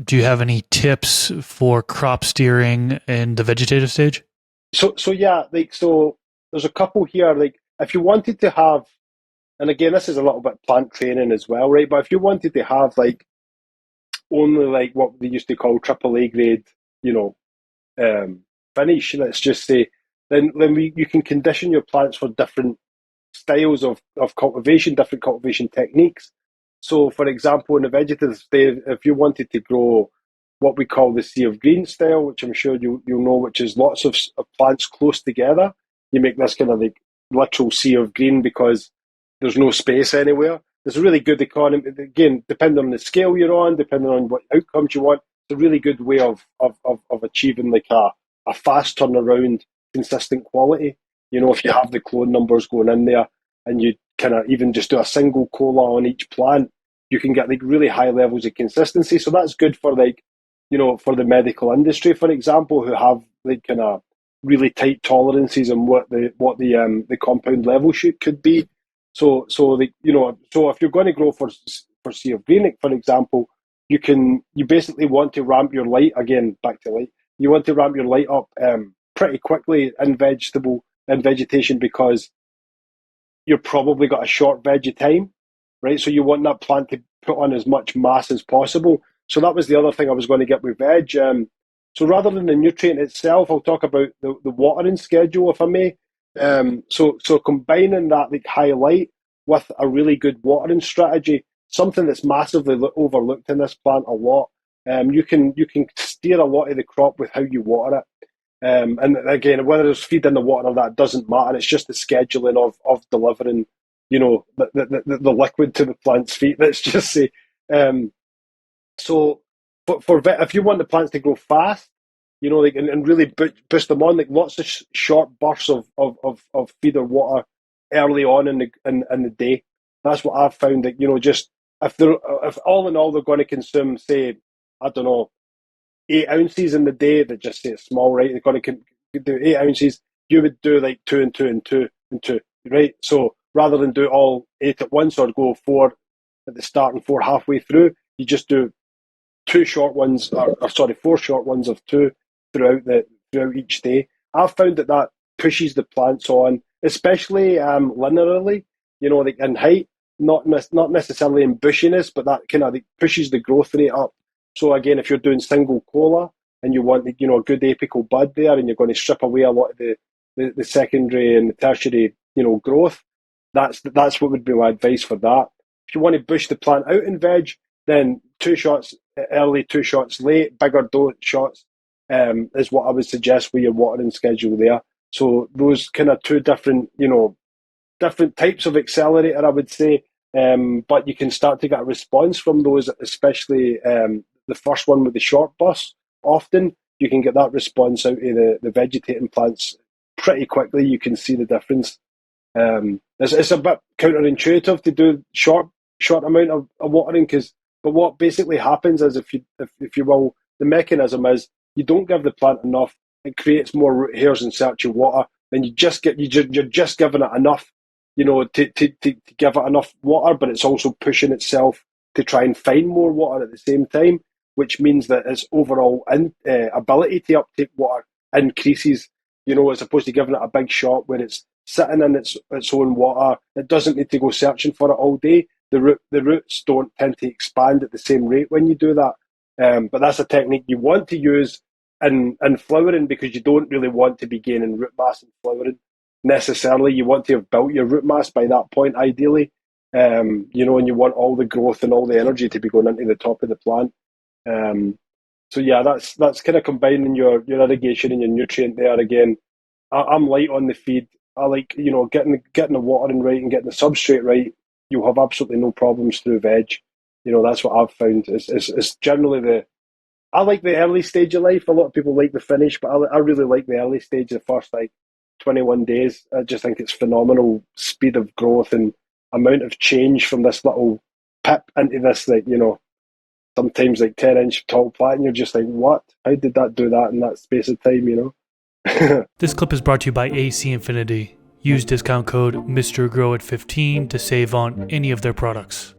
do you have any tips for crop steering in the vegetative stage? So yeah, so there's a couple here. Like if you wanted to have, and again, this is a little bit plant training as well, right? But if you wanted to have like only like what they used to call AAA grade, you know, finish, let's just say, then you can condition your plants for different styles of cultivation, different cultivation techniques. So, for example, in the vegetative state, if you wanted to grow what we call the sea of green style, which I'm sure you'll know, which is lots of plants close together, you make this kind of like literal sea of green because there's no space anywhere. There's a really good economy. Again, depending on the scale you're on, depending on what outcomes you want, it's a really good way of achieving like a fast turnaround, consistent quality. You know, if you have the clone numbers going in there and you kind of even just do a single cola on each plant, you can get like really high levels of consistency. So that's good for like, you know, for the medical industry, for example, who have like kind of really tight tolerances on what the compound level could be. So the you know, so if you're going to grow for sea of green, for example, you basically want to ramp your light again back to light. You want to ramp your light up pretty quickly in vegetation because you're probably got a short veg time, right? So you want that plant to put on as much mass as possible. So that was the other thing I was going to get with veg. So rather than the nutrient itself, I'll talk about the watering schedule, if I may. So combining that like highlight with a really good watering strategy, something that's massively overlooked in this plant a lot. You can steer a lot of the crop with how you water it. And again, whether it's feeding the water or that doesn't matter. It's just the scheduling of delivering, you know, the liquid to the plant's feet. Let's just say. So if you want the plants to grow fast, you know, like and really boost them on, like lots of short bursts of feed or water early on in the day. That's what I've found. That you know, just if all in all they're going to consume, say, I don't know, 8 ounces in the day, they just say it's small, right? They're going to do 8 ounces. You would do like two and two and two and two, right? So rather than do all eight at once or go four at the start and four halfway through, you just do two short ones, or sorry, four short ones of two throughout each day. I've found that pushes the plants on, especially linearly, you know, like in height, not necessarily in bushiness, but that kind of like pushes the growth rate up. So again, if you're doing single cola and you want, you know, a good apical bud there, and you're going to strip away a lot of the secondary and the tertiary, you know, growth, that's what would be my advice for that. If you want to bush the plant out in veg, then 2 shots early, 2 shots late, bigger dose shots is what I would suggest with your watering schedule there. So those kind of two different, you know, different types of accelerator, I would say, but you can start to get a response from those, especially the first one with the short bursts. Often you can get that response out of the vegetating plants pretty quickly. You can see the difference. It's a bit counterintuitive to do short amount of watering but what basically happens is if you will, the mechanism is you don't give the plant enough, it creates more root hairs in search of water, then you're just giving it enough, you know, to give it enough water, but it's also pushing itself to try and find more water at the same time, which means that its overall ability to uptake water increases, you know, as opposed to giving it a big shot where it's sitting in its own water. It doesn't need to go searching for it all day. The roots don't tend to expand at the same rate when you do that. But that's a technique you want to use in flowering because you don't really want to be gaining root mass in flowering necessarily. You want to have built your root mass by that point, ideally. You know, and you want all the growth and all the energy to be going into the top of the plant. So yeah, that's kind of combining your irrigation and your nutrient there. Again, I'm light on the feed. I like, you know, getting the watering right and getting the substrate right. You'll have absolutely no problems through veg. You know, that's what I've found. It's generally I like the early stage of life. A lot of people like the finish, but I really like the early stage, the first like 21 days. I just think it's phenomenal speed of growth and amount of change from this little pip into this, like, you know, sometimes like 10-inch tall plant. And you're just like, what? How did that do that in that space of time, you know? This clip is brought to you by AC Infinity. Use discount code MrGrow at 15 to save on any of their products.